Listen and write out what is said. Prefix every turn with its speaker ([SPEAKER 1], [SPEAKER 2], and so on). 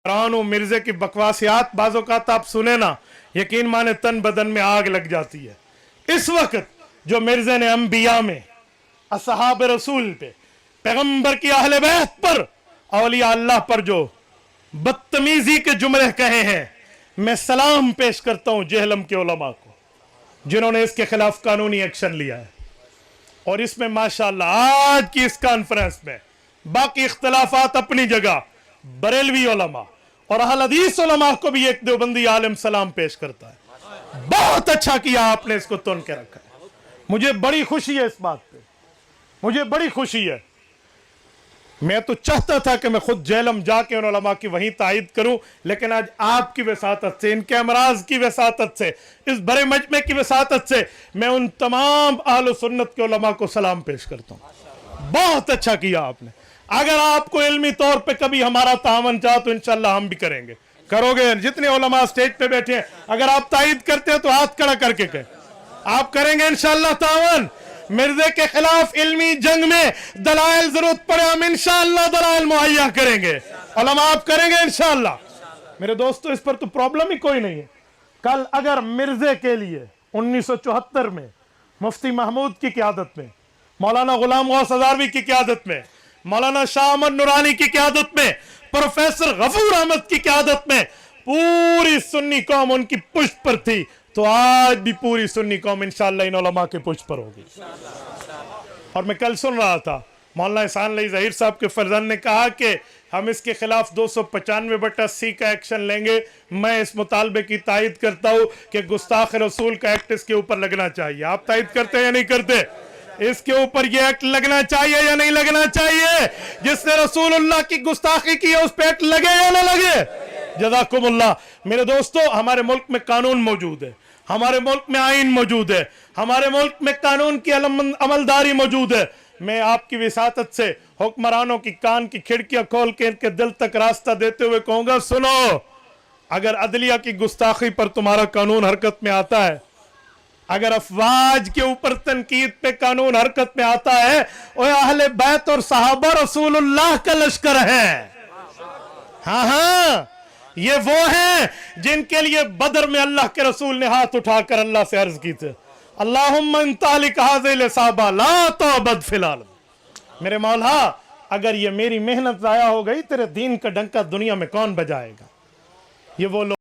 [SPEAKER 1] रानो मिर्जे की बकवासियात बाज़ औक़ात आप सुने ना, यकीन माने तन बदन में आग लग जाती है। इस वक्त जो मिर्जे ने अंबिया में, असहाब रसूल पे, पैगंबर की अहले बैत पर, औलिया अल्लाह पर जो बदतमीजी के जुमले कहे हैं, मैं सलाम पेश करता हूं जेहलम के उलमा को जिन्होंने इसके खिलाफ कानूनी एक्शन लिया है। और इसमें माशाअल्लाह आज की इस कॉन्फ्रेंस में बाकी इख्तलाफात अपनी जगह, बरेलवी उलमा और अहल हदीस उलमा को भी एक देवबंदी आलिम सलाम पेश करता है। बहुत अच्छा किया आपने इसको तुन के रखा है। मुझे बड़ी खुशी है इस बात पे, मुझे बड़ी खुशी है। मैं तो चाहता था कि मैं खुद जेहलम जाके उन उलमा की वहीं तायद करूं, लेकिन आज आपकी वसातत से, इनके अमराज की वसातत से, इस बड़े मजमे की वसातत से मैं उन तमाम अहल सुन्नत के उलमा को सलाम पेश करता हूं। बहुत अच्छा किया आपने। अगर आपको इल्मी तौर पे कभी हमारा तावन चाह तो इंशाल्लाह हम भी करेंगे। करोगे? जितने उलमा स्टेज पे बैठे हैं, अगर आप तायद करते हो तो हाथ खड़ा करके कहें आप करेंगे इंशाल्लाह तावन। मिर्जे के खिलाफ इल्मी जंग में दलाइल जरूरत पड़े हम इंशाल्लाह दलाइल मुहैया करेंगे। उलमा आप करेंगे इंशाल्लाह। मेरे दोस्तों, इस पर तो प्रॉब्लम ही कोई नहीं है। कल अगर मिर्जे के लिए 1974 में मुफ्ती महमूद की क़यादत में, मौलाना गुलाम गौस हज़ारवी की क़यादत में, मौलाना शाह अहमद नूरानी की क़यादत में, प्रोफेसर गफूर अहमद की क़यादत में पूरी सुन्नी कौम उनकी पुष्ट पर थी, तो आज भी पूरी सुन्नी कौम इंशाअल्लाह इन उलमा के पुष्ट पर होगी। और मैं कल सुन रहा था मौलाना एहसान अली ज़हीर साहब के फर्जंद ने कहा कि हम इसके खिलाफ 295/80 का एक्शन लेंगे। मैं इस मुतालबे की तायद करता हूँ कि गुस्ताख रसूल का एक्ट इसके ऊपर लगना चाहिए। आप तायद करते हैं या नहीं करते? इसके ऊपर ये एक्ट लगना चाहिए या नहीं लगना चाहिए? जिसने रसूलुल्लाह की गुस्ताखी की है उस पे एक्ट लगे या ना लगे? जज़ाकुमुल्लाह। मेरे दोस्तों, हमारे मुल्क में कानून मौजूद है, हमारे मुल्क में आइन मौजूद है, हमारे मुल्क में कानून की अमलदारी मौजूद है। मैं आपकी विसातत से हुक्मरानों की कान की खिड़कियां खोल के इनके दिल तक रास्ता देते हुए कहूंगा, सुनो, अगर अदलिया की गुस्ताखी पर तुम्हारा कानून हरकत में आता है, अगर अफवाज के ऊपर तनकीद पे कानून हरकत में आता है, वो अहले बैत और सहाबा रसूलुल्लाह का लश्कर है। हाँ हाँ, ये वो हैं जिनके लिए बदर में अल्लाह के रसूल ने हाथ उठाकर अल्लाह से अर्ज की थी, अल्लाहुम्मा इंतालिक हाज़िल साहबा ला तौबद फिलहाल। मेरे मौला, अगर ये मेरी मेहनत जाया हो गई, तेरे दीन का डंका दुनिया में कौन बजाएगा? ये वो लोग